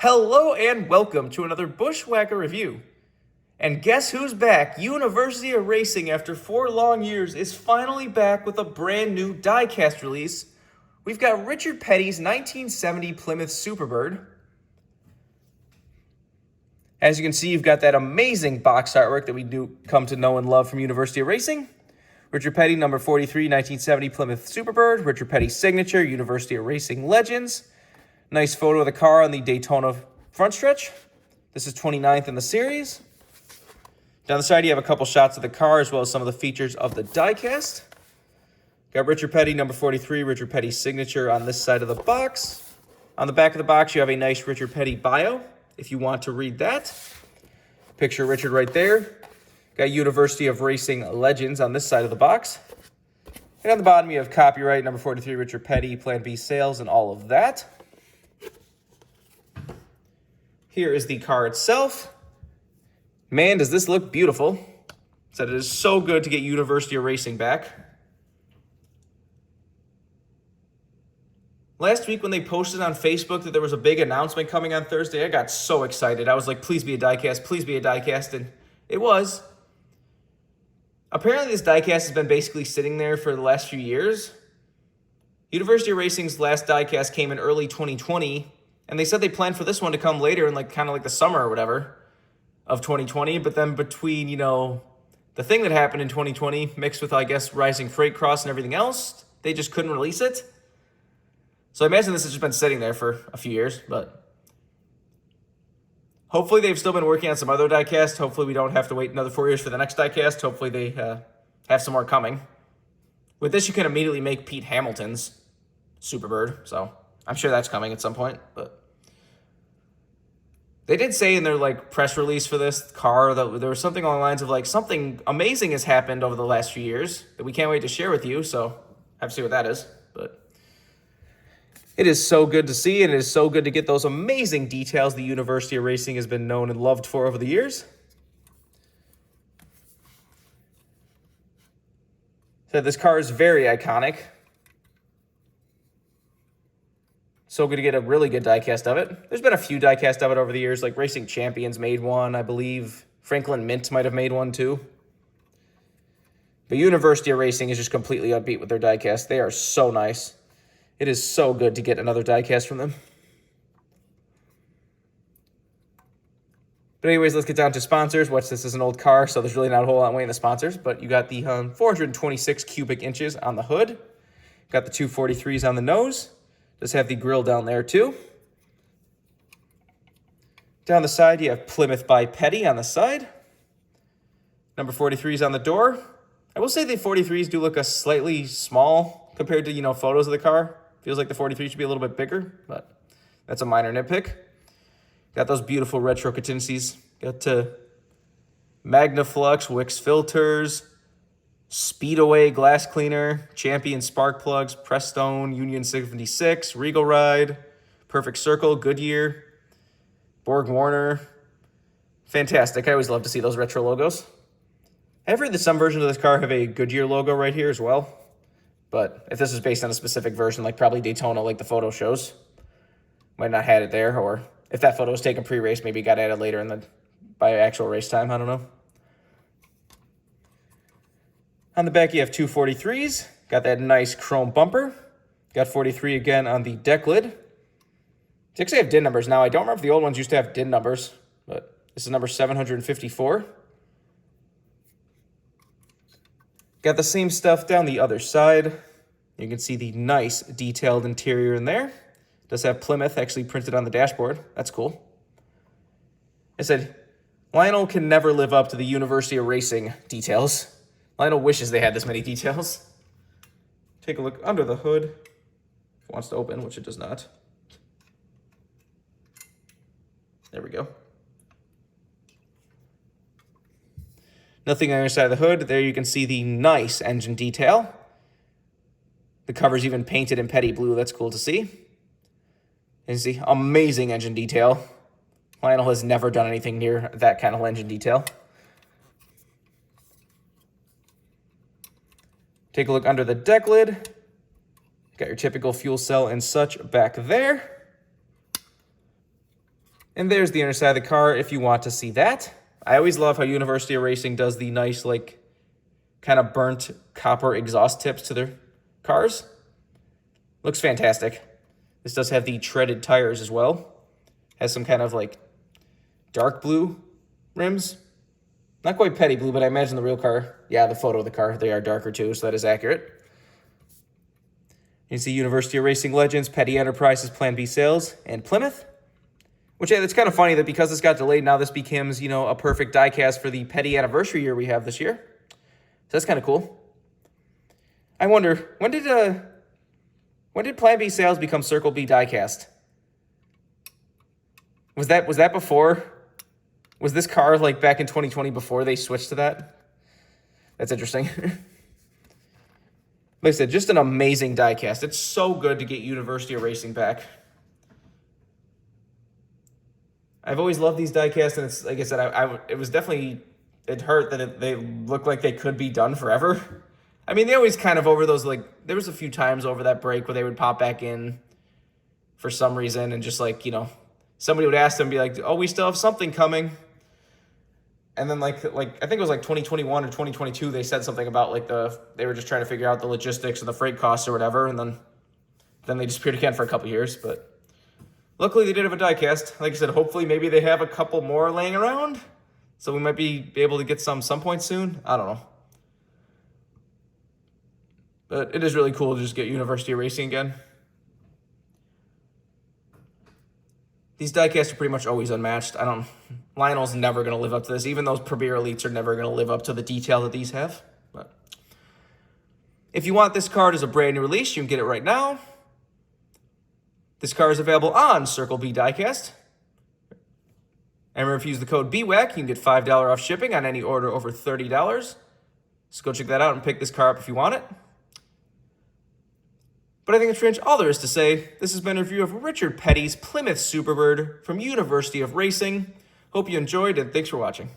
Hello and welcome to another Bushwhacker review. And guess who's back? University of Racing, after 4 long years, is finally back with a brand new diecast release. We've got Richard Petty's 1970 Plymouth Superbird. As you can see, you've got that amazing box artwork that we do come to know and love from University of Racing. Richard Petty, number 43, 1970 Plymouth Superbird. Richard Petty's signature, University of Racing Legends. Nice photo of the car on the Daytona front stretch. This is 29th in the series. Down the side, you have a couple shots of the car as well as some of the features of the diecast. Got Richard Petty, number 43, Richard Petty's signature on this side of the box. On the back of the box, you have a nice Richard Petty bio, if you want to read that. Picture Richard right there. Got University of Racing Legends on this side of the box. And on the bottom, you have copyright, number 43, Richard Petty, Plan B sales, and all of that. Here is the car itself. Man, does this look beautiful. Said it is so good to get University of Racing back. Last week when they posted on Facebook that there was a big announcement coming on Thursday, I got so excited. I was like, please be a diecast, please be a diecast, and it was. Apparently this diecast has been basically sitting there for the last few years. University of Racing's last diecast came in early 2020, and they said they planned for this one to come later in kind of like the summer or whatever of 2020. But then between, the thing that happened in 2020 mixed with, I guess, rising freight costs and everything else, they just couldn't release it. So I imagine this has just been sitting there for a few years, but hopefully they've still been working on some other diecast. Hopefully we don't have to wait another 4 years for the next diecast. Hopefully they have some more coming. With this, you can immediately make Pete Hamilton's Superbird, so I'm sure that's coming at some point, but they did say in their press release for this car that there was something along the lines of something amazing has happened over the last few years that we can't wait to share with you. So I have to see what that is. But it is so good to see, and it is so good to get those amazing details the University of Racing has been known and loved for over the years. So this car is very iconic. So good to get a really good diecast of it. There's been a few diecast of it over the years, like Racing Champions made one, I believe. Franklin Mint might have made one too. But University of Racing is just completely upbeat with their diecast. They are so nice. It is so good to get another diecast from them. But anyways, let's get down to sponsors. This is an old car, so there's really not a whole lot weighing the sponsors. But you got the 426 cubic inches on the hood. Got the 243s on the nose. Does have the grill down there too. Down the side, you have Plymouth by Petty on the side. Number 43s on the door. I will say the 43s do look a slightly small compared to, photos of the car. Feels like the 43 should be a little bit bigger, but that's a minor nitpick. Got those beautiful retro contingencies. Got Magnaflux, Wix filters, Speedaway glass cleaner, Champion spark plugs, Prestone, Union 76, Regal Ride, Perfect Circle, Goodyear, Borg Warner. Fantastic. I always love to see those retro logos. I've heard that some versions of this car have a Goodyear logo right here as well. But if this is based on a specific version, like probably Daytona, like the photo shows, might not have it there. Or if that photo was taken pre-race, maybe it got added later by actual race time. I don't know. On the back, you have 243s. Got that nice chrome bumper. Got 43 again on the deck lid. They actually have DIN numbers now. I don't remember if the old ones used to have DIN numbers, but this is number 754. Got the same stuff down the other side. You can see the nice detailed interior in there. Does have Plymouth actually printed on the dashboard. That's cool. I said, Lionel can never live up to the University of Racing details. Lionel wishes they had this many details. Take a look under the hood. If it wants to open, which it does not. There we go. Nothing on the other side of the hood. There you can see the nice engine detail. The cover's even painted in Petty blue. That's cool to see. And you see, amazing engine detail. Lionel has never done anything near that kind of engine detail. Take a look under the deck lid. Got your typical fuel cell and such back there. And there's the inner side of the car if you want to see that. I always love how University of Racing does the nice, like, kind of burnt copper exhaust tips to their cars. Looks fantastic. This does have the treaded tires as well. Has some kind of, like, dark blue rims. Not quite petty blue, but I imagine the real car, yeah, the photo of the car, they are darker too, so that is accurate. You can see University of Racing Legends, Petty Enterprises, Plan B Sales, and Plymouth. Which, yeah, it's kind of funny that because this got delayed, now this becomes, you know, a perfect diecast for the Petty anniversary year we have this year. So that's kind of cool. I wonder, when did Plan B Sales become Circle B diecast? Was that before? Was this car like back in 2020 before they switched to that? That's interesting. Like I said, just an amazing diecast. It's so good to get University of Racing back. I've always loved these diecasts, and it's like I said, it was definitely, it hurt that they looked like they could be done forever. I mean, they always kind of over those, like, there was a few times over that break where they would pop back in for some reason, and just like, you know, somebody would ask them, be like, oh, we still have something coming. And then like I think it was like 2021 or 2022, they said something about like they were just trying to figure out the logistics of the freight costs or whatever, and then they disappeared again for a couple years. But luckily they did have a diecast. Like I said, hopefully maybe they have a couple more laying around, so we might be able to get some point soon. I don't know. But it is really cool to just get University of Racing again. These diecasts are pretty much always unmatched. Lionel's never going to live up to this. Even those Premier Elites are never going to live up to the detail that these have. But if you want this card as a brand new release, you can get it right now. This card is available on Circle B Diecast. And remember, if you use the code BWhack, you can get $5 off shipping on any order over $30. So go check that out and pick this card up if you want it. But I think that's pretty much all there is to say. This has been a review of Richard Petty's Plymouth Superbird from University of Racing. Hope you enjoyed, and thanks for watching.